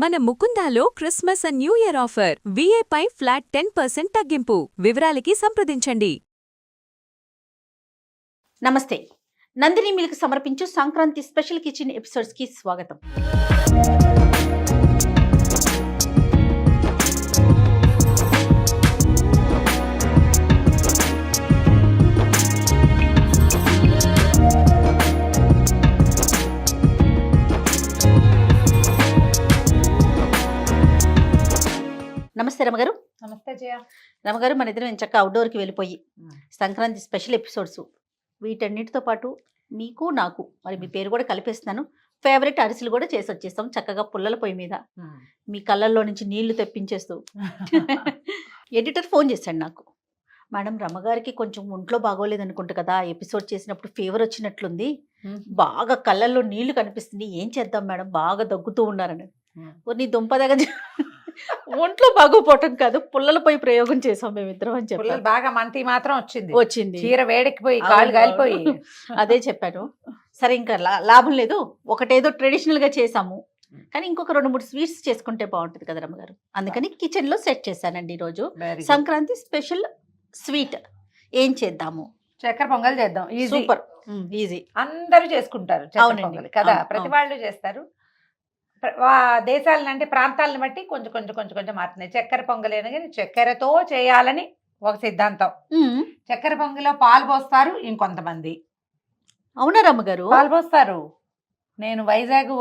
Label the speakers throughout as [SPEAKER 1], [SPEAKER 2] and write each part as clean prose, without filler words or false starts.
[SPEAKER 1] మన ముకుందాలో Christmas and new year offer విఏపై ఫ్లాట్ 10% తగ్గింపు. వివరాలకి సంప్రదించండి.
[SPEAKER 2] నమస్తే. నందిని మిల్క్ సమర్పించు సంక్రాంతి స్పెషల్ కిచెన్ ఎపిసోడ్స్ కి స్వాగతం. నమస్తే రమగారు.
[SPEAKER 3] నమస్తే జయ.
[SPEAKER 2] రమగారు, మన ఇద్దరం చక్కగా అవుట్డోర్కి వెళ్ళిపోయి సంక్రాంతి స్పెషల్ ఎపిసోడ్స్ వీటన్నిటితో పాటు మీకు నాకు మరి మీ పేరు కూడా కలిపేస్తున్నాను, ఫేవరెట్ అరిసెలు కూడా చేసి వచ్చేస్తాం చక్కగా పుల్లల పొయ్యి మీద. మీ కళ్ళల్లో నుంచి నీళ్లు తెప్పించేస్తూ ఎడిటర్ ఫోన్ చేశాడు నాకు. మేడం, రమగారికి కొంచెం ఒంట్లో బాగోలేదు అనుకుంటా కదా, ఎపిసోడ్ చేసినప్పుడు ఫీవర్ వచ్చినట్లుంది, బాగా కళ్ళల్లో నీళ్లు కనిపిస్తుంది, ఏం చేద్దాం మేడం, బాగా దగ్గుతూ ఉన్నారని. నీ దుంప దగ్గర ఒంట్లో బాగోపోవటం కాదు, పుల్లలపై ప్రయోగం చేసాం మేమిద్దరం అని చెప్పి.
[SPEAKER 3] బాగా మంటి మాత్రం వచ్చింది, చీర వేడెక్కిపోయి కాళ్ళు కాలిపోయి.
[SPEAKER 2] అదే చెప్పాను. సరే, ఇంకా లాభం లేదు, ఒకటేదో ట్రెడిషనల్ గా చేసాము, కానీ ఇంకొక 2-3 స్వీట్స్ చేసుకుంటే బాగుంటుంది కదా రమ్మగారు. అందుకని కిచెన్ లో సెట్ చేశానండి ఈరోజు సంక్రాంతి స్పెషల్ స్వీట్. ఏం చేద్దాము?
[SPEAKER 3] చక్కెర పొంగల్ చేద్దాం.
[SPEAKER 2] సూపర్ ఈజీ,
[SPEAKER 3] అందరూ చేసుకుంటారు చక్కెర పొంగల్ కదా, ప్రతి వాళ్ళు చేస్తారు. దేశాలను అంటే ప్రాంతాలను బట్టి కొంచెం కొంచెం కొంచెం కొంచెం మారుతున్నాయి. చక్కెర పొంగలేను కానీ చక్కెరతో చేయాలని ఒక సిద్ధాంతం. చక్కెర పొంగలో పాలు పోస్తారు ఇంకొంతమంది.
[SPEAKER 2] అవునా రమ్మగారు?
[SPEAKER 3] పాలు పోస్తారు. నేను వైజాగ్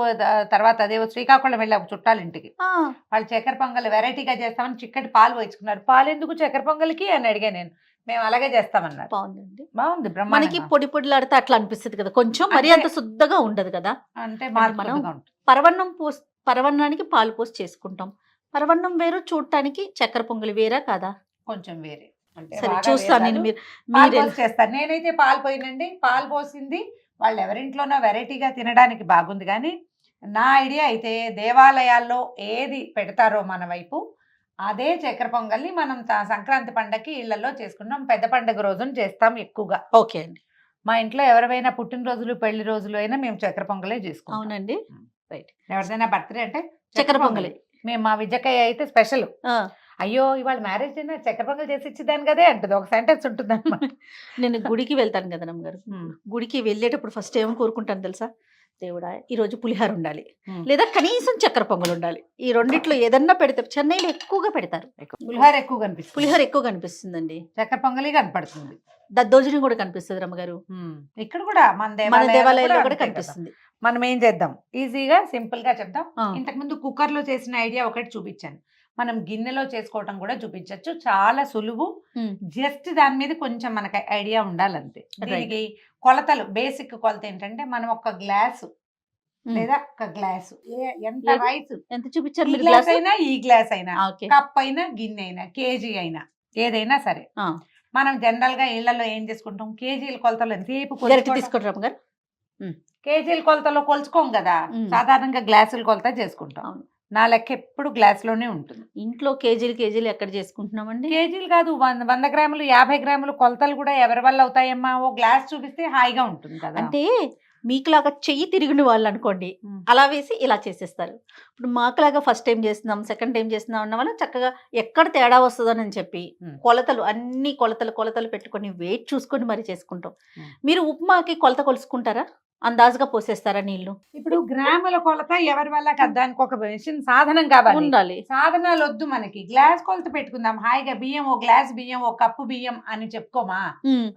[SPEAKER 3] తర్వాత అదే శ్రీకాకుళం వెళ్ళాము చుట్టాలింటికి. వాళ్ళు చక్కెర పొంగల్ వెరైటీగా చేస్తామని చిక్కటి పాలు పోయించుకున్నారు. పాలు ఎందుకు చక్కెర పొంగల్కి అని అడిగా నేను. మేము అలాగే చేస్తామన్నారు.
[SPEAKER 2] బాగుందండి,
[SPEAKER 3] బాగుంది.
[SPEAKER 2] మనకి పొడి పొడిలాడితే అట్లా అనిపిస్తుంది కదా, కొంచెం మరీ అంత శుద్ధగా ఉండదు కదా.
[SPEAKER 3] అంటే
[SPEAKER 2] మనం పరవన్నానికి పాలు పోసి చేసుకుంటాం. పరవన్నం వేరు, చూడటానికి చక్కెర పొంగలి వేరా కాదా?
[SPEAKER 3] కొంచెం వేరే.
[SPEAKER 2] సరే చూస్తాను నేను.
[SPEAKER 3] మీరు చేస్తారు, నేనైతే పాలు పోయినండి. పాలు పోసింది వాళ్ళు ఎవరింట్లోనో వెరైటీగా తినడానికి బాగుంది, కానీ నా ఐడియా అయితే దేవాలయాల్లో ఏది పెడతారో మన వైపు అదే చక్కెర పొంగల్ని మనం సంక్రాంతి పండగకి ఇళ్లలో చేసుకుంటాం. పెద్ద పండుగ రోజున చేస్తాం ఎక్కువగా.
[SPEAKER 2] ఓకే అండి.
[SPEAKER 3] మా ఇంట్లో ఎవరైనా పుట్టినరోజులు పెళ్లి రోజులు అయినా మేము చక్కెర పొంగలే చేసుకుంటాం.
[SPEAKER 2] అవునండి, రైట్.
[SPEAKER 3] ఎవరిదైనా బర్త్డే అంటే
[SPEAKER 2] చక్కెర పొంగలి.
[SPEAKER 3] మేము మా విజయకాయ అయితే స్పెషల్. అయ్యో ఇవాళ మ్యారేజ్ అయినా చక్కెర పొంగల్ చేసి ఇచ్చేదాన్ని కదే అంటది, ఒక సెంటెన్స్ ఉంటుంది అనమాట.
[SPEAKER 2] నేను గుడికి వెళ్తాను కదా రమ్మగారు, గుడికి వెళ్ళేటప్పుడు ఫస్ట్ ఏమో కోరుకుంటాను తెలుసా? దేవుడా, ఈరోజు పులిహార ఉండాలి, లేదా కనీసం చక్కెర పొంగల్ ఉండాలి. ఈ రెండిట్లో ఏదన్నా పెడితే, చెన్నైలో ఎక్కువగా పెడతారు
[SPEAKER 3] పులిహార ఎక్కువ కనిపిస్తుంది.
[SPEAKER 2] పులిహార ఎక్కువ కనిపిస్తుందండి,
[SPEAKER 3] చక్కెర పొంగలి కనపడుతుంది,
[SPEAKER 2] దద్దోజనం కూడా కనిపిస్తుంది రమ్మగారు.
[SPEAKER 3] ఇక్కడ కూడా మన
[SPEAKER 2] దేవాలయంలో కూడా కనిపిస్తుంది.
[SPEAKER 3] మనం ఏం చేద్దాం, ఈజీగా సింపుల్ గా చెప్దాం. ఇంతకు ముందు కుక్కర్ లో చేసిన ఐడియా ఒకటి చూపించాను, మనం గిన్నెలో చేసుకోవటం కూడా చూపించవచ్చు. చాలా సులువు, జస్ట్ దాని మీద కొంచెం మనకి ఐడియా ఉండాలంతే. దీనికి కొలతలు, బేసిక్ కొలత ఏంటంటే మనం ఒక గ్లాసు లేదా ఒక గ్లాసు, ఎంత రైస్
[SPEAKER 2] ఎంత చూపించారు,
[SPEAKER 3] ఈ గ్లాస్ అయినా ఈ గ్లాస్ అయినా, కప్ అయినా గిన్నె అయినా కేజీ అయినా ఏదైనా సరే. మనం జనరల్ గా ఇళ్లలో ఏం చేసుకుంటాం, కేజీల కొలతలు ఎంతసేపు
[SPEAKER 2] తీసుకుంటాం కదా,
[SPEAKER 3] కేజీల కొలతలో కొలుచుకోం కదా, సాధారణంగా గ్లాసుల కొలత చేసుకుంటాం. నా లెక్క ఎప్పుడు గ్లాస్ లోనే ఉంటుంది.
[SPEAKER 2] ఇంట్లో కేజీలు ఎక్కడ చేసుకుంటున్నామండి?
[SPEAKER 3] కేజీలు కాదు, 100 గ్రాములు 50 గ్రాములు కొలతలు కూడా ఎవరి వల్ల అవుతాయమ్మా. ఓ గ్లాస్ చూపిస్తే హాయిగా ఉంటుంది కదా.
[SPEAKER 2] అంటే మీకులాగా చెయ్యి తిరిగిన వాళ్ళు అనుకోండి, అలా వేసి ఇలా చేసేస్తారు. ఇప్పుడు మాకులాగా ఫస్ట్ టైం చేస్తున్నాం, సెకండ్ టైం చేస్తున్నాం అన్న వల్ల చక్కగా ఎక్కడ తేడా వస్తుందని చెప్పి కొలతలు, అన్ని కొలతలు పెట్టుకొని వెయిట్ చూసుకొని మరి చేసుకుంటాం. మీరు ఉప్మాకి కొలత కొలుసుకుంటారా? అందాజుగా పోసేస్తారా నీళ్లు?
[SPEAKER 3] ఇప్పుడు గ్రాముల కొలత ఎవరి వల్ల కదా, దానికి ఒక మెషిన్ సాధనం కావాలి,
[SPEAKER 2] ఉండాలి.
[SPEAKER 3] సాధనాలు వద్దు మనకి, గ్లాస్ కొలత పెట్టుకుందాం హాయిగా. బియ్యం ఓ గ్లాస్ బియ్యం, ఓ కప్పు బియ్యం అని చెప్పుకోమా.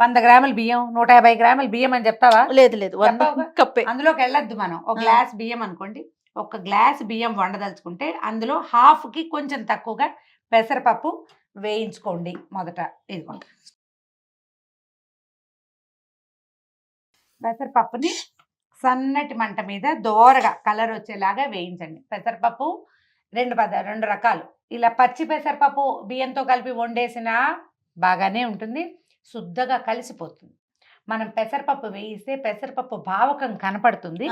[SPEAKER 3] 100 గ్రాముల బియ్యం, 150 గ్రాముల బియ్యం అని చెప్తావా?
[SPEAKER 2] లేదు, కప్పే.
[SPEAKER 3] అందులోకి వెళ్ళొద్దు మనం. ఒక గ్లాస్ బియ్యం అనుకోండి, ఒక గ్లాస్ బియ్యం వండదలుచుకుంటే అందులో హాఫ్ కి కొంచెం తక్కువగా పెసరపప్పు వేయించుకోండి. మొదట ఇదిగోండి, పెసరపప్పుని సన్నటి మంట మీద దోరగా కలర్ వచ్చేలాగా వేయించండి. పెసరపప్పు రెండు రకాలు, ఇలా పచ్చి పెసరపప్పు బియ్యంతో కలిపి వండేసినా బాగానే ఉంటుంది, శుద్ధగా కలిసిపోతుంది. మనం పెసరపప్పు వేయిస్తే పెసరపప్పు భావకం కనపడుతుంది,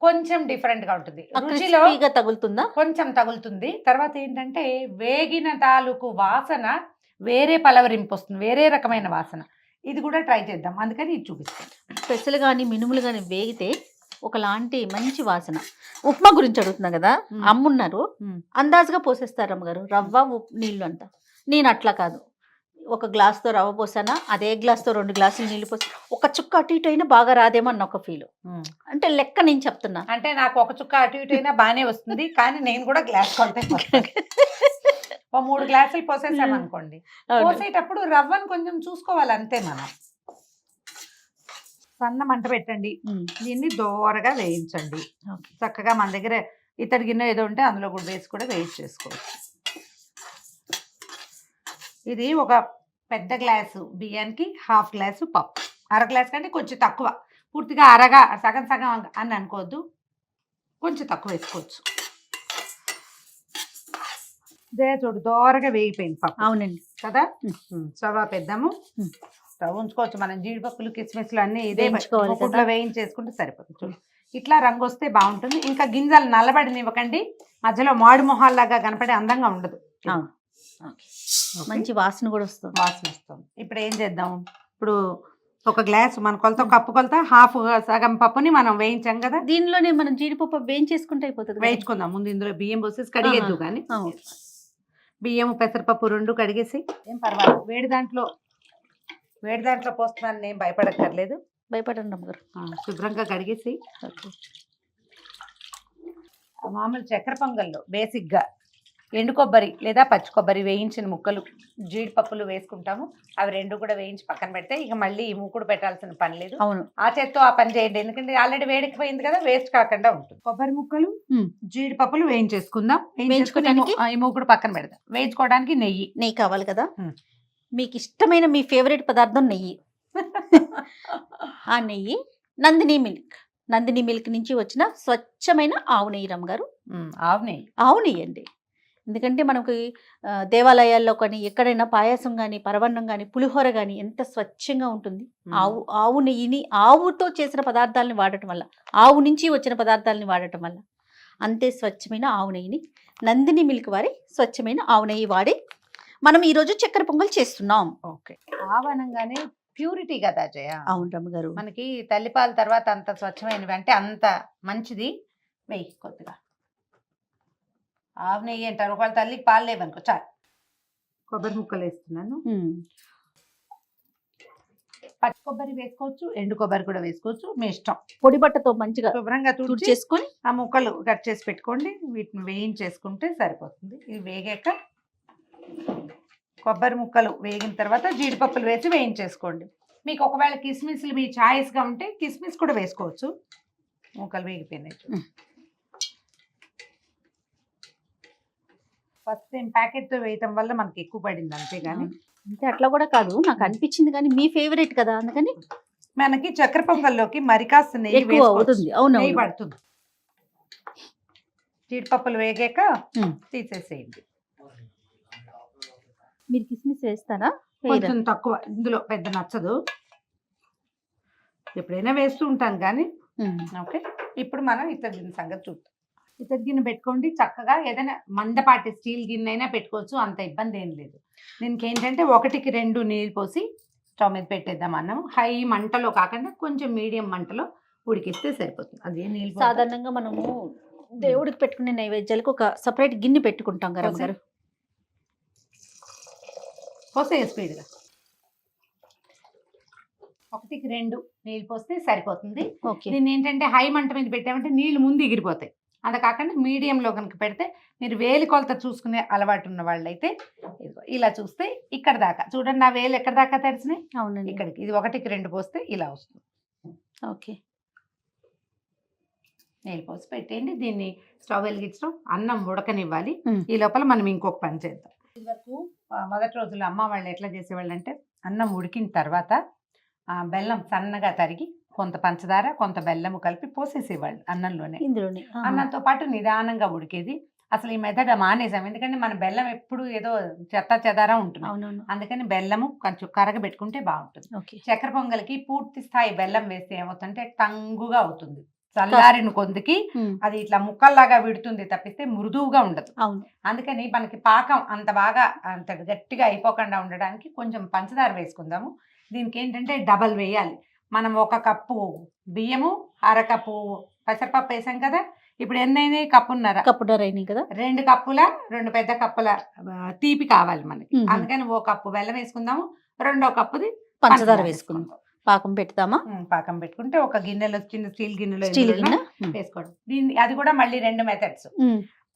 [SPEAKER 3] కొంచెం డిఫరెంట్ గా ఉంటుంది, రుచిలో
[SPEAKER 2] తగులుతుందా,
[SPEAKER 3] కొంచెం తగులుతుంది. తర్వాత ఏంటంటే వేగిన తాలూకు వాసన వేరే పలవరింపు వస్తుంది, వేరే రకమైన వాసన. ఇది కూడా ట్రై చేద్దాం, అందుకని ఇది చూపిస్తాను.
[SPEAKER 2] పెసలు కానీ మినుములు కానీ వేగితే ఒకలాంటి మంచి వాసన. ఉప్మా గురించి అడుగుతున్నా కదా,
[SPEAKER 3] మ్మ్.
[SPEAKER 2] అమ్మున్నారు
[SPEAKER 3] మ్మ్.
[SPEAKER 2] అందాజుగా పోసేస్తారు అమ్మగారు, రవ్వ నీళ్ళు అంతా. నేను అట్లా కాదు, ఒక గ్లాస్తో రవ్వ పోసానా అదే గ్లాస్తో 2 గ్లాసులు నీళ్ళు పోసి ఒక చుక్క అటు ఇటు అయినా బాగా రాదేమో అన్న ఒక ఫీల్. అంటే లెక్క నేను చెప్తున్నా.
[SPEAKER 3] అంటే నాకు ఒక చుక్క అటు ఇటు అయినా బాగానే వస్తుంది, కానీ నేను కూడా గ్లాస్ కొలతే ఓ 3 గ్లాసులు పోసేసాం అనుకోండి,
[SPEAKER 2] అవును.
[SPEAKER 3] పోసేటప్పుడు రవ్వను కొంచెం చూసుకోవాలి అంతే. మనం సన్న మంట పెట్టండి,
[SPEAKER 2] మ్మ్.
[SPEAKER 3] దీన్ని దోరగా వేయించండి.
[SPEAKER 2] ఓకే.
[SPEAKER 3] చక్కగా మన దగ్గర ఇత్తడి గిన్నె ఏదో ఉంటే అందులో కూడా వేసి కూడా వేయించేసుకోవచ్చు. ఇది ఒక పెద్ద గ్లాసు బియ్యానికి 1/2 గ్లాసు పప్పు, 1/2 గ్లాస్ కంటే కొంచెం తక్కువ, పూర్తిగా అరగా సగం సగం అని అనుకోవద్దు, కొంచెం తక్కువ వేసుకోవచ్చు. ఇదే చూడు దోరగా వేగిపోయింది పప్పు
[SPEAKER 2] అవునండి.
[SPEAKER 3] కదా.
[SPEAKER 2] మ్మ్.
[SPEAKER 3] స్టవ్ ఆపేద్దాము.
[SPEAKER 2] మ్మ్.
[SPEAKER 3] స్టవ్ ఉంచుకోవచ్చు, మనం జీడిపప్పులు కిస్మిస్లు అన్నీ ఇదే
[SPEAKER 2] వేయించుకోవాలి కదా.
[SPEAKER 3] ముక్కుట్లో వేయించేసుకుంటే సరిపోతుంది. చూడు ఇట్లా రంగు వస్తే బాగుంటుంది. ఇంకా గింజలు నల్లబడినివ్వకండి, మధ్యలో మాడు మొహాల్లాగా కనపడే అందంగా ఉండదు.
[SPEAKER 2] అవును. ఓకే.
[SPEAKER 3] ఓకే.
[SPEAKER 2] మంచి వాసన కూడా వస్తుంది.
[SPEAKER 3] వాసన వస్తుంది. ఇప్పుడు ఏం చేద్దాం, ఇప్పుడు ఒక గ్లాసు మన కొలత, కప్పు కొలత, హాఫ్ సగం పప్పుని మనం వేయించాం కదా,
[SPEAKER 2] దీనిలోనే మనం జీడిపప్పు వేయించేసుకుంటే అయిపోతుంది కదా.
[SPEAKER 3] వేయించుకుందాం. ముందు ఇందులో బియ్యం పోసేసి కడిగేద్దు
[SPEAKER 2] ఆహా.
[SPEAKER 3] కానీ,
[SPEAKER 2] అవును.
[SPEAKER 3] బియ్యం పెసరపప్పు 2 కడిగేసి ఏం పర్వాలేదు, వేడి దాంట్లో పోస్తున్నాను, నేను భయపడక్కర్లేదు.
[SPEAKER 2] భయపడండి అమ్మగారు.
[SPEAKER 3] శుభ్రంగా కడిగేసి
[SPEAKER 2] ఓకే.
[SPEAKER 3] మామూలు చక్కెర పొంగల్లో బేసిక్గా ఎండు కొబ్బరి లేదా పచ్చి కొబ్బరి వేయించిన ముక్కలు, జీడిపప్పులు వేసుకుంటాము. అవి 2 కూడా వేయించి పక్కన పెడితే ఇక మళ్ళీ ఈ మూకుడు పెట్టాల్సిన పని లేదు.
[SPEAKER 2] అవును.
[SPEAKER 3] ఆ చేత్తో ఆ పని చేయండి, ఎందుకంటే ఆల్రెడీ వేడికిపోయింది కదా, వేస్ట్ కాకుండా ఉంటుంది. కొబ్బరి ముక్కలు,
[SPEAKER 2] మ్మ్.
[SPEAKER 3] జీడిపప్పులు వేయించేసుకుందాం.
[SPEAKER 2] వేయించుకోవడానికి?
[SPEAKER 3] ఈ మూకుడు పక్కన పెడదాం. వేయించుకోవడానికి నెయ్యి.
[SPEAKER 2] నెయ్యి కావాలి కదా.
[SPEAKER 3] మ్మ్.
[SPEAKER 2] మీకు ఇష్టమైన మీ ఫేవరెట్ పదార్థం నెయ్యి. ఆ నెయ్యి నందిని మిల్క్ నుంచి వచ్చిన స్వచ్ఛమైన ఆవు నెయ్యి రమ్మగారు.
[SPEAKER 3] ఆవు నెయ్యి.
[SPEAKER 2] ఆవు నెయ్యి అండి. ఎందుకంటే మనకి దేవాలయాల్లో కానీ ఎక్కడైనా పాయసం కానీ, పరవన్నం కానీ, పులిహోర కానీ ఎంత స్వచ్ఛంగా ఉంటుంది. ఆవు నెయ్యిని, ఆవుతో చేసిన పదార్థాలని వాడటం వల్ల, ఆవు నుంచి వచ్చిన పదార్థాలని వాడటం వల్ల అంతే స్వచ్ఛమైన ఆవు నెయ్యిని, నందిని మిల్క్ వారి స్వచ్ఛమైన ఆవు నెయ్యి వాడి మనం ఈరోజు చక్కెర పొంగల్ చేస్తున్నాం.
[SPEAKER 3] ఓకే. ఆవు అనగానే ప్యూరిటీ కదా జయ.
[SPEAKER 2] అవును రమ్మగారు.
[SPEAKER 3] మనకి తల్లిపాల తర్వాత అంత స్వచ్ఛమైనవి అంటే అంత మంచిది. వెయ్యి కొద్దిగా ఆవు నెయ్యి అంటారు, ఒకవేళ తల్లికి పాలు లేవనుకో చాలు. కొబ్బరి ముక్కలు వేస్తున్నాను. పచ్చి కొబ్బరి వేసుకోవచ్చు, ఎండు కొబ్బరి కూడా వేసుకోవచ్చు, మీ ఇష్టం.
[SPEAKER 2] పొడి బట్టతో మంచిగా
[SPEAKER 3] శుభ్రంగా తుడిచి
[SPEAKER 2] చేసుకొని
[SPEAKER 3] ఆ ముక్కలు కట్ చేసి పెట్టుకోండి. వీటిని వేయించేసుకుంటే సరిపోతుంది. ఇది వేగాక కొబ్బరి ముక్కలు వేగిన తర్వాత జీడిపప్పులు వేసి వేయించేసుకోండి. మీకు ఒకవేళ కిస్మిస్లు మీ ఛాయిస్గా ఉంటే కిస్మిస్ కూడా వేసుకోవచ్చు. ముక్కలు వేగిపోయినాయి. ఫస్ట్ టైం ప్యాకెట్తో వేయటం వల్ల మనకి ఎక్కువ పడింది, అంతేగాని
[SPEAKER 2] అంటే అట్లా కూడా కాదు, నాకు అనిపించింది. కానీ మీ ఫేవరెట్ కదా, అందుకని
[SPEAKER 3] మనకి చక్కెర పొంగల్లోకి మరి కాస్త నెయ్యి
[SPEAKER 2] ఎక్కువ అవుతుంది. అవును,
[SPEAKER 3] నెయ్యి పడుతుంది. జీడిపప్పులు వేగాక తీసేసేయండి.
[SPEAKER 2] మీరు కిస్మిస్ వేస్తారా?
[SPEAKER 3] కొంచెం తక్కువ, ఇందులో పెద్ద నచ్చదు, ఎప్పుడైనా వేస్తూ ఉంటాను కానీ. ఓకే. ఇప్పుడు మనం ఇతర గిన్నె సంగతి చూద్దాం. ఇతర గిన్నె పెట్టుకోండి. చక్కగా ఏదైనా మందపాటి స్టీల్ గిన్నె అయినా పెట్టుకోవచ్చు, అంత ఇబ్బంది ఏం లేదు. దీనికి ఏంటంటే 1కి 2 నీళ్ళు పోసి స్టవ్ మీద పెట్టేద్దాం. అన్నం హై మంటలో కాకుండా కొంచెం మీడియం మంటలో ఉడికిస్తే సరిపోతుంది. అదే నీళ్ళు
[SPEAKER 2] సాధారణంగా మనము దేవుడికి పెట్టుకునే నైవేద్యాలకు ఒక సపరేట్ గిన్నె పెట్టుకుంటాం కదా గారు.
[SPEAKER 3] పోసే స్పీడ్గా 1కి 2 నీళ్ళు పోస్తే సరిపోతుంది.
[SPEAKER 2] ఓకే.
[SPEAKER 3] దీన్ని ఏంటంటే హై మంట మీద పెట్టామంటే నీళ్ళు ముందు ఎగిరిపోతాయి. అంత కాకుండా మీడియంలో కనుక పెడితే, మీరు వేలి కొలత చూసుకునే అలవాటు ఉన్న వాళ్ళు అయితే ఇలా చూస్తే ఇక్కడ దాకా చూడండి, నా వేలు ఎక్కడ దాకా తడిసినాయి.
[SPEAKER 2] అవునండి.
[SPEAKER 3] ఇక్కడికి ఇది 1కి 2 పోస్తే ఇలా వస్తుంది.
[SPEAKER 2] ఓకే.
[SPEAKER 3] నీళ్ళు పోసి పెట్టేయండి. దీన్ని స్టవ్ వెలిగించడం, అన్నం ఉడకనివ్వాలి. ఈ లోపల మనం ఇంకొక పని చేద్దాం. ఇదివరకు మొదటి రోజుల్లో అమ్మ వాళ్ళు ఎట్లా చేసేవాళ్ళు అంటే, అన్నం ఉడికిన తర్వాత బెల్లం సన్నగా తరిగి కొంత పంచదార కొంత బెల్లము కలిపి పోసేసేవాళ్ళు అన్నంలోనే.
[SPEAKER 2] ఇందులోనే
[SPEAKER 3] అన్నంతో పాటు నిదానంగా ఉడికేది. అసలు ఈ మెథడ్ మానేసాం, ఎందుకంటే మన బెల్లం ఎప్పుడు ఏదో చెదారం ఉంటుంది.
[SPEAKER 2] అవునవును.
[SPEAKER 3] అందుకని బెల్లము కొంచెం కరగబెట్టుకుంటే బాగుంటుంది.
[SPEAKER 2] ఓకే.
[SPEAKER 3] చక్కెర పొంగల్కి పూర్తి స్థాయి బెల్లం వేస్తే ఏమవుతుందంటే టంగుగా అవుతుంది. చల్లారిన కొందికి అది ఇట్లా ముక్కల్లాగా విడుతుంది తప్పిస్తే మృదువుగా ఉండదు.
[SPEAKER 2] అవును.
[SPEAKER 3] అందుకని మనకి పాకం అంత బాగా అంత గట్టిగా అయిపోకుండా ఉండడానికి కొంచెం పంచదార వేసుకుందాము. దీనికి ఏంటంటే డబల్ వేయాలి. మనం 1 కప్పు బియ్యము, 1/2 కప్పు పెసరపప్పు వేసాం కదా, ఇప్పుడు ఎన్ని అయినాయి? కప్పున్నర.
[SPEAKER 2] కప్పున్నర అయినాయి కదా.
[SPEAKER 3] 2 కప్పుల 2 పెద్ద కప్పుల తీపి కావాలి మనకి. అందుకని 1 కప్పు బెల్లం వేసుకుందాము, 2 కప్పుది
[SPEAKER 2] పంచదార వేసుకుందాం. పాకం పెడతామా?
[SPEAKER 3] పాకం పెట్టుకుంటే ఒక గిన్నెలో, చిన్న స్టీల్ గిన్నెలో
[SPEAKER 2] స్టీల్ గిన్నె
[SPEAKER 3] వేసుకోవడం. అది కూడా మళ్ళీ 2 మెథడ్స్.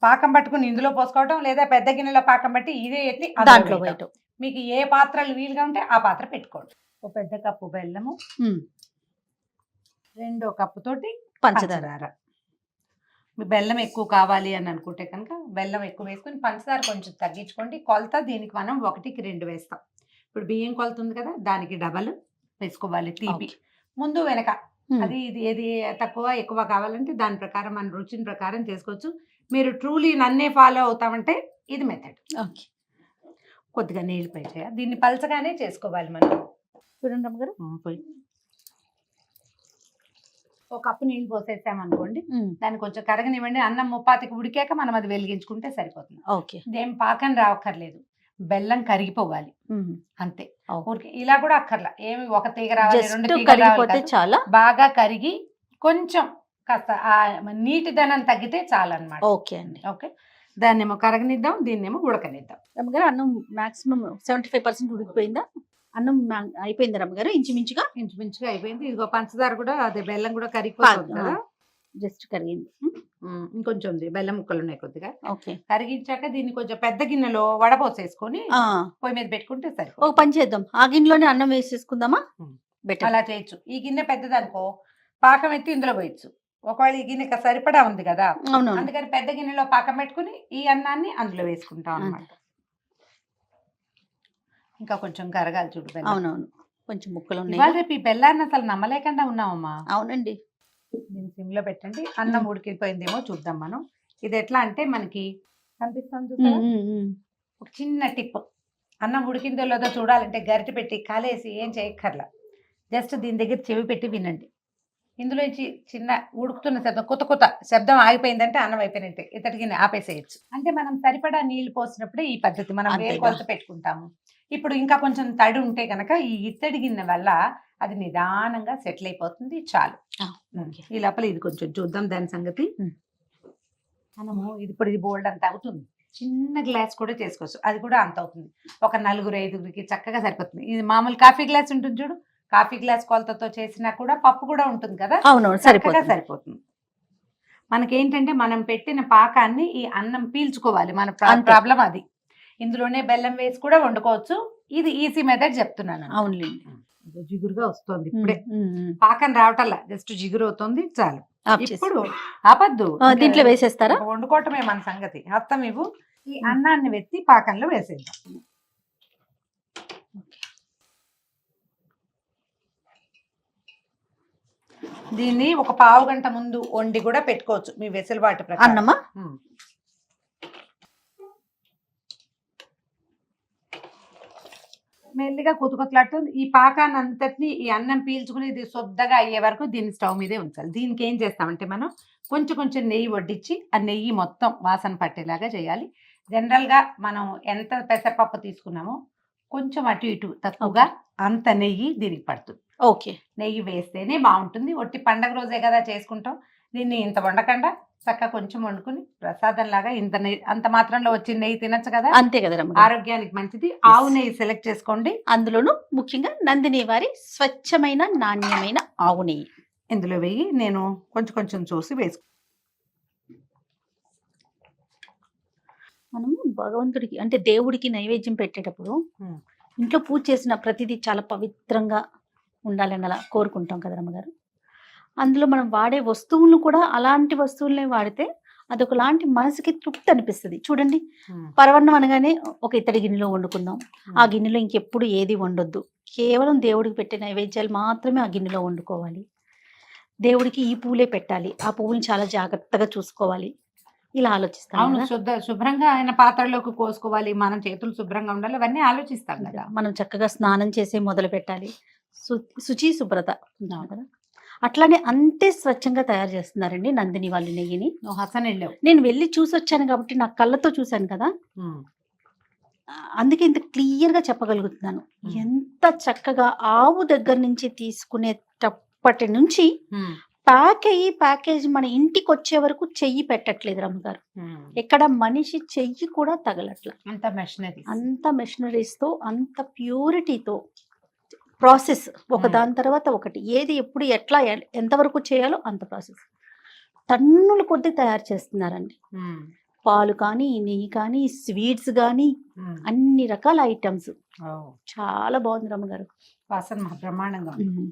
[SPEAKER 3] పాకం పట్టుకుని ఇందులో పోసుకోవటం, లేదా పెద్ద గిన్నెలో పాకం పట్టి ఇదే ఎత్తి
[SPEAKER 2] దాంట్లో వేయటం.
[SPEAKER 3] మీకు ఏ పాత్రలు వీలుగా ఉంటే ఆ పాత్ర పెట్టుకోండి. ఒక పెద్ద కప్పు బెల్లము, 2 కప్పు తోటి పంచదార. మీ బెల్లం ఎక్కువ కావాలి అని అనుకుంటే కనుక బెల్లం ఎక్కువ వేసుకుని పంచదార కొంచెం తగ్గించుకోండి. కొలత దీనికి మనం 1కి 2 వేస్తాం. ఇప్పుడు బియ్యం కొలత ఉంది కదా, దానికి డబల్ వేసుకోవాలి తీపి. ముందు వెనక అది ఇది ఏది తక్కువ ఎక్కువ కావాలంటే దాని ప్రకారం మన రుచిని ప్రకారం చేసుకోవచ్చు. మీరు ట్రూలీ నన్నే ఫాలో అవుతామంటే ఇది మెథడ్.
[SPEAKER 2] ఓకే.
[SPEAKER 3] కొద్దిగా నీళ్ళు పోయి దీన్ని పలచగానే చేసుకోవాలి మనం.
[SPEAKER 2] చూడండి అమ్మగారు,
[SPEAKER 3] పోయి 1 కప్పు నీళ్ళు పోసేసామనుకోండి, దాన్ని కొంచెం కరగనివ్వండి. అన్నం ముప్పాతికి ఉడికాక మనం అది వెలిగించుకుంటే సరిపోతుంది.
[SPEAKER 2] ఓకే.
[SPEAKER 3] ఇదేం పాకం రావక్కర్లేదు, బెల్లం కరిగిపోవాలి అంతే. ఊరికి ఇలా కూడా అక్కర్లా, ఏమి 1 తీగ రావాలి 2 తీగ
[SPEAKER 2] కరిగిపోతే చాలా.
[SPEAKER 3] బాగా కరిగి కొంచెం కాస్త ఆ నీటిదనం తగ్గితే చాలన్నమాట.
[SPEAKER 2] ఓకే అండి.
[SPEAKER 3] ఓకే, దాన్నేమో కరగనిద్దాం, దీన్నేమో ఉడకనిద్దాం.
[SPEAKER 2] రమ్మగారు అన్నం మాక్సిమం 75% ఉడికిపోయిందా? అన్నం అయిపోయింది రమ్మగారు? ఇంచుమించుగా
[SPEAKER 3] అయిపోయింది. ఇదిగో పంచదార కూడా, అదే బెల్లం కూడా కరిగిపోతుంది కదా,
[SPEAKER 2] జస్ట్ కరిగింది.
[SPEAKER 3] ఇంకొంచెం ఉంది, బెల్లం ముక్కలు ఉన్నాయి కొద్దిగా.
[SPEAKER 2] ఓకే.
[SPEAKER 3] కరిగించాక దీన్ని కొంచెం పెద్ద గిన్నెలో వడపోసేసుకొని పొయ్యి మీద పెట్టుకుంటే సరే.
[SPEAKER 2] ఒక పని చేద్దాం, ఆ గిన్నెలోనే అన్నం వేసేసుకుందామా?
[SPEAKER 3] అలా చేయొచ్చు. ఈ గిన్నె పెద్దదనుకో పాకం ఎత్తి ఇందులో పోయచ్చు. ఒకవేళ ఈ గిన్నె సరిపడా ఉంది కదా, అందుకని పెద్ద గిన్నెలో పాకం పెట్టుకుని ఈ అన్నాన్ని అందులో వేసుకుంటాం అన్నమాట. ఇంకా కొంచెం కరగాలి చూడు.
[SPEAKER 2] అవునవును, కొంచెం ముక్కలు ఉన్నాయి.
[SPEAKER 3] రేపు ఈ బెల్లాన్ని అసలు నమ్మలేకుండా ఉన్నామమ్మా.
[SPEAKER 2] అవునండి.
[SPEAKER 3] దీన్ని సిమ్ లో పెట్టండి. అన్నం ఉడికిపోయిందేమో చూద్దాం మనం. ఇది ఎట్లా అంటే మనకి కనిపిస్తుంది, ఒక చిన్న టిప్. అన్నం ఉడికిందో లేదో చూడాలంటే గరిటె పెట్టి కాలేసి ఏం చేయక్కర్లా, జస్ట్ దీని దగ్గర చెవి పెట్టి వినండి. ఇందులో చిన్న ఉడుకుతున్న శబ్దం, కొత్త శబ్దం ఆగిపోయిందంటే అన్నం అయిపోయినట్టే, ఇతడికి ఆపేసేయచ్చు. అంటే మనం సరిపడా నీళ్లు పోసినప్పుడే ఈ పద్ధతి మనం వేరు కొలత పెట్టుకుంటాము. ఇప్పుడు ఇంకా కొంచెం తడి ఉంటే కనుక ఈ ఇత్తడి గిన్నె వల్ల అది నిదానంగా సెటిల్ అయిపోతుంది. చాలు. ఈ లోపల ఇది కొంచెం చూద్దాం దాని సంగతి. మనము ఇప్పుడు ఇది బోల్డ్ అంత అవుతుంది. చిన్న గ్లాస్ కూడా చేసుకోవచ్చు, అది కూడా అంత అవుతుంది. ఒక 4-5కి చక్కగా సరిపోతుంది. ఇది మామూలు కాఫీ గ్లాస్ ఉంటుంది చూడు, కాఫీ గ్లాస్ కొలతతో చేసినా కూడా పప్పు కూడా ఉంటుంది కదా, సరిపోతుంది. మనకేంటంటే మనం పెట్టిన పాకాన్ని ఈ అన్నం పీల్చుకోవాలి. మన ప్రాబ్లం అది. ఇందులోనే బెల్లం వేసి కూడా వండుకోవచ్చు. ఇది ఈజీ మెథడ్ చెప్తున్నాను.
[SPEAKER 2] అవునులేండి.
[SPEAKER 3] జిగురుగా వస్తుంది ఇప్పుడే, పాకం రావటల్లా, జస్ట్ జిగురు అవుతుంది, చాలు. ఇప్పుడు ఆపద్దు,
[SPEAKER 2] దీంట్లో వేసేస్తారా?
[SPEAKER 3] వండుకోవటమే మన సంగతి. అర్థం ఇవ్వు. ఈ అన్నాన్ని వెత్తి పాకంలో వేసేద్దాం. దీన్ని ఒక పావు గంట ముందు వండి కూడా పెట్టుకోవచ్చు మీ వెసులుబాటు ప్రకారం.
[SPEAKER 2] అన్నమా?
[SPEAKER 3] మెల్లిగా కుతుకుతలాడుతుంది. ఈ పాకాన్ని అంతటిని ఈ అన్నం పీల్చుకుని ఇది శుద్ధగా అయ్యే వరకు దీన్ని స్టవ్ మీదే ఉంచాలి. దీనికి ఏం చేస్తామంటే మనం కొంచెం నెయ్యి వడ్డించి ఆ నెయ్యి మొత్తం వాసన పట్టేలాగా చేయాలి. జనరల్గా మనం ఎంత పెసరపప్పు తీసుకున్నామో కొంచెం అటు ఇటు తక్కువగా అంత నెయ్యి దీనికి పడుతుంది.
[SPEAKER 2] ఓకే.
[SPEAKER 3] నెయ్యి వేస్తేనే బాగుంటుంది. ఒట్టి పండగ రోజే కదా చేసుకుంటాం. దీన్ని ఇంత వండకుండా చక్కగా కొంచెం వండుకుని ప్రసాదం లాగా ఇంత నెయ్యి, అంత మాత్రంలో వచ్చి నెయ్యి తినచ్చు కదా.
[SPEAKER 2] అంతే కదా,
[SPEAKER 3] ఆరోగ్యానికి మంచిది. ఆవు నెయ్యి సెలెక్ట్ చేసుకోండి.
[SPEAKER 2] అందులోనూ ముఖ్యంగా నందిని వారి స్వచ్ఛమైన నాణ్యమైన ఆవు నెయ్యి
[SPEAKER 3] ఇందులో వేయి. నేను కొంచెం చూసి వేసుకు.
[SPEAKER 2] మనము భగవంతుడికి అంటే దేవుడికి నైవేద్యం పెట్టేటప్పుడు ఇంట్లో పూజ చేసిన ప్రతిదీ చాలా పవిత్రంగా ఉండాలని అలా కోరుకుంటాం కదా రమ్మగారు. అందులో మనం వాడే వస్తువులను కూడా అలాంటి వస్తువులనే వాడితే అదొకలాంటి మనసుకి తృప్తి అనిపిస్తుంది. చూడండి, పరవన్నం అనగానే ఒక ఇత్తడి గిన్నెలో వండుకుందాం. ఆ గిన్నెలో ఇంకెప్పుడు ఏది వండొద్దు. కేవలం దేవుడికి పెట్టే నైవేద్యాలు మాత్రమే ఆ గిన్నెలో వండుకోవాలి. దేవుడికి ఈ పూలే పెట్టాలి, ఆ పువ్వుని చాలా జాగ్రత్తగా చూసుకోవాలి. ఇలా ఆలోచిస్తాం.
[SPEAKER 3] శుభ్రంగా ఆయన పాత్రలోకి కోసుకోవాలి, మన చేతులు శుభ్రంగా ఉండాలి, అవన్నీ ఆలోచిస్తాం కదా.
[SPEAKER 2] మనం చక్కగా స్నానం చేసే మొదలు పెట్టాలి. శుచి శుభ్రత కదా. అట్లానే అంతే స్వచ్ఛంగా తయారు చేస్తున్నారండి నందిని వాళ్ళ నెయ్యిని. నేను వెళ్ళి చూసి వచ్చాను కాబట్టి నా కళ్ళతో చూశాను కదా, అందుకే ఇంత క్లియర్ గా చెప్పగలుగుతున్నాను. ఎంత చక్కగా ఆవు దగ్గర నుంచి తీసుకునేటప్పటి నుంచి ప్యాక్ అయ్యి ప్యాకేజ్ మన ఇంటికి వచ్చే వరకు చెయ్యి పెట్టట్లేదు రమ్మగారు. ఇక్కడ మనిషి చెయ్యి కూడా తగలట్ల.
[SPEAKER 3] అంత మెషినరీ.
[SPEAKER 2] అంత మెషినరీస్ తో, అంత ప్యూరిటీతో ప్రాసెస్ ఒక దాని తర్వాత ఒకటి, ఏది ఎప్పుడు ఎట్లా ఎంతవరకు చేయాలో అంత ప్రాసెస్. టన్నుల కొద్ది తయారు చేస్తున్నారండి. పాలు కానీ, నెయ్యి కానీ, స్వీట్స్ కానీ, అన్ని రకాల ఐటమ్స్. చాలా బాగుంది రమ్మగారు.
[SPEAKER 3] వాసన బ్రహ్మాండంగా ఉంది.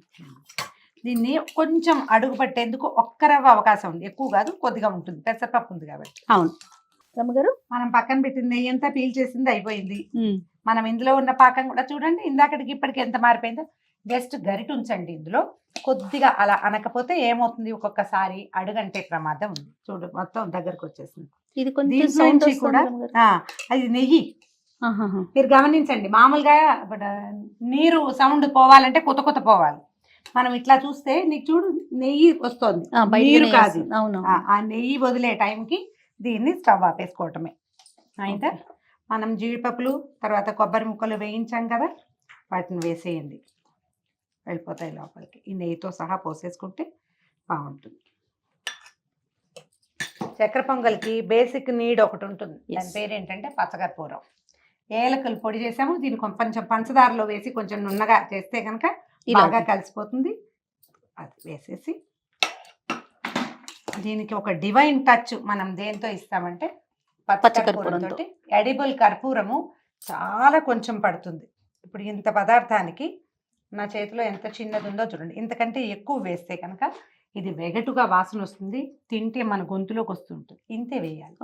[SPEAKER 3] దీన్ని కొంచెం అడుగు పట్టేందుకు ఒక్క రవ్వ అవకాశం ఉంది, ఎక్కువ కాదు, కొద్దిగా ఉంటుంది, పెసరపప్పు ఉంది కాబట్టి.
[SPEAKER 2] అవును రమ్మగారు.
[SPEAKER 3] మనం పక్కన పెట్టిన నెయ్యి అంతా పీల్ చేసింది అయిపోయింది. మనం ఇందులో ఉన్న పాకం కూడా చూడండి, ఇందాకటికి ఇప్పటికి ఎంత మారిపోయిందో. జస్ట్ గరిట ఉంచండి ఇందులో, కొద్దిగా అలా అనకపోతే ఏమవుతుంది, ఒక్కొక్కసారి అడుగంటే ప్రమాదం ఉంది. చూడు మొత్తం దగ్గరకు వచ్చేసింది.
[SPEAKER 2] ఇది కొంచెం
[SPEAKER 3] దీంట్లో
[SPEAKER 2] sound
[SPEAKER 3] నుంచి
[SPEAKER 2] వస్తుంది
[SPEAKER 3] కూడా
[SPEAKER 2] రమ్మగారు.
[SPEAKER 3] అది నెయ్యి.
[SPEAKER 2] ఆహాహా.
[SPEAKER 3] మీరు గమనించండి, మామూలుగా నీరు సౌండ్ పోవాలంటే కొత్త కొత్త పోవాలి. మనం ఇట్లా చూస్తే నీకు చూడు నెయ్యి వస్తుంది,
[SPEAKER 2] బయటికి
[SPEAKER 3] నీరు
[SPEAKER 2] నెయ్యి
[SPEAKER 3] కాదు.
[SPEAKER 2] వస్తుంది. అవును.
[SPEAKER 3] ఆ నెయ్యి వదిలే టైంకి దీన్ని స్టవ్ ఆపేసుకోవటమే. అయితే మనం జీడిపప్పులు తర్వాత కొబ్బరి ముక్కలు వేయించాం కదా, వాటిని వేసేయండి, వెళ్ళిపోతాయి లోపలికి. ఈ నెయ్యితో సహా పోసేసుకుంటే బాగుంటుంది. చక్కెర పొంగల్కి బేసిక్ నీడ్ ఒకటి ఉంటుంది, దాని పేరు ఏంటంటే పచ్చకర్పూరం. ఏలకలు పొడి చేసాము, దీన్ని కొంచెం పంచదారలో వేసి కొంచెం నున్నగా చేస్తే కనుక బాగా కలిసిపోతుంది. అది వేసేసి దీనికి ఒక డివైన్ టచ్ మనం దేంతో ఇస్తామంటే పచ్చకర్పూరంతో. ఎడిబుల్ కర్పూరము చాలా కొంచెం పడుతుంది. ఇప్పుడు ఇంత పదార్థానికి నా చేతిలో ఎంత చిన్నది ఉందో చూడండి, ఇంతకంటే ఎక్కువ వేస్తే కనుక ఇది వెగటుగా వాసన వస్తుంది, తింటే మన గొంతులోకి వస్తుంటుంది. ఇంతే వేయాలి.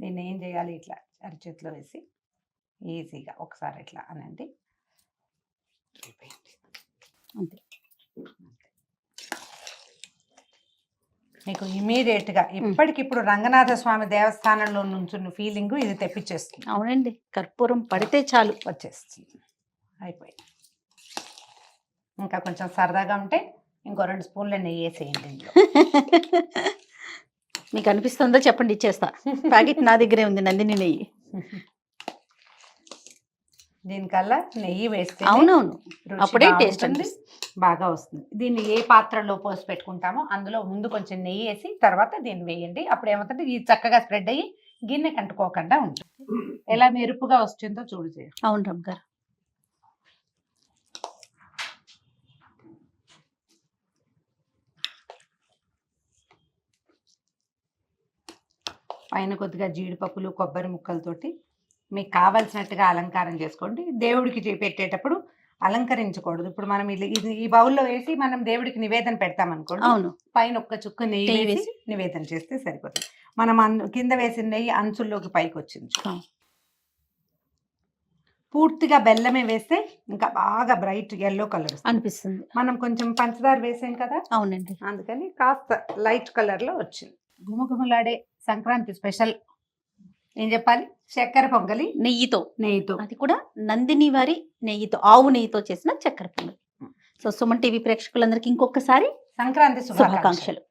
[SPEAKER 3] దీన్ని ఏం చేయాలి, ఇట్లా అరిచేతిలో వేసి ఈజీగా ఒకసారి ఇట్లా అనండి,
[SPEAKER 2] అంతే.
[SPEAKER 3] మీకు ఇమీడియట్గా ఇప్పటికిప్పుడు రంగనాథ స్వామి దేవస్థానంలో నుంచున్న ఫీలింగ్ ఇది తెప్పించేస్తుంది.
[SPEAKER 2] అవునండి, కర్పూరం పడితే చాలు
[SPEAKER 3] వచ్చేస్తుంది. అయిపోయింది. ఇంకా కొంచెం సరదాగా ఉంటే ఇంకో 2 స్పూన్ల నెయ్యి వేసేయండి ఇందులో.
[SPEAKER 2] మీకు అనిపిస్తుందో చెప్పండి, ఇచ్చేస్తా. ప్యాకెట్ నా దగ్గరే ఉంది, నందిని నెయ్యి.
[SPEAKER 3] దీనికల్లా నెయ్యి వేస్తే
[SPEAKER 2] అవునవును, అప్పుడే టేస్ట్
[SPEAKER 3] ఉంటుంది, బాగా వస్తుంది. దీన్ని ఏ పాత్రలో పోసి పెట్టుకుంటామో అందులో ముందు కొంచెం నెయ్యి వేసి తర్వాత దీన్ని వేయండి. అప్పుడు ఏమవుతుంది, ఇది చక్కగా స్ప్రెడ్ అయ్యి గిన్నె కంటుకోకుండా ఉంటుంది. ఎలా మెరుపుగా వస్తుందో చూడు.
[SPEAKER 2] అవును రమ్మగారు.
[SPEAKER 3] పైన కొద్దిగా జీడిపప్పులు కొబ్బరి ముక్కలతోటి మీకు కావాల్సినట్టుగా అలంకారం చేసుకోండి. దేవుడికి పెట్టేటప్పుడు అలంకరించకూడదు. ఇప్పుడు మనం ఇది ఈ బౌల్లో వేసి మనం దేవుడికి నివేదన పెడతాం అనుకోండి,
[SPEAKER 2] అవును,
[SPEAKER 3] పైన ఒక్క చుక్క నెయ్యి వేసి నివేదన చేస్తే సరిపోతుంది. మనం కింద వేసిన నెయ్యి అంచుల్లోకి పైకి వచ్చింది. పూర్తిగా బెల్లమే వేస్తే ఇంకా బాగా బ్రైట్ ఎల్లో కలర్
[SPEAKER 2] అనిపిస్తుంది.
[SPEAKER 3] మనం కొంచెం పంచదార వేసాం కదా,
[SPEAKER 2] అవునండి,
[SPEAKER 3] అందుకని కాస్త లైట్ కలర్ లో వచ్చింది. గుమగుమలాడే సంక్రాంతి స్పెషల్ ఏం చెప్పాలి, చక్కెర పొంగలి నెయ్యితో.
[SPEAKER 2] అది కూడా నందిని వారి నెయ్యితో, ఆవు నెయ్యితో చేసిన చక్కెర పొంగలి. సో సుమన్ టీవీ ప్రేక్షకులందరికీ ఇంకొకసారి
[SPEAKER 3] సంక్రాంతి శుభాకాంక్షలు.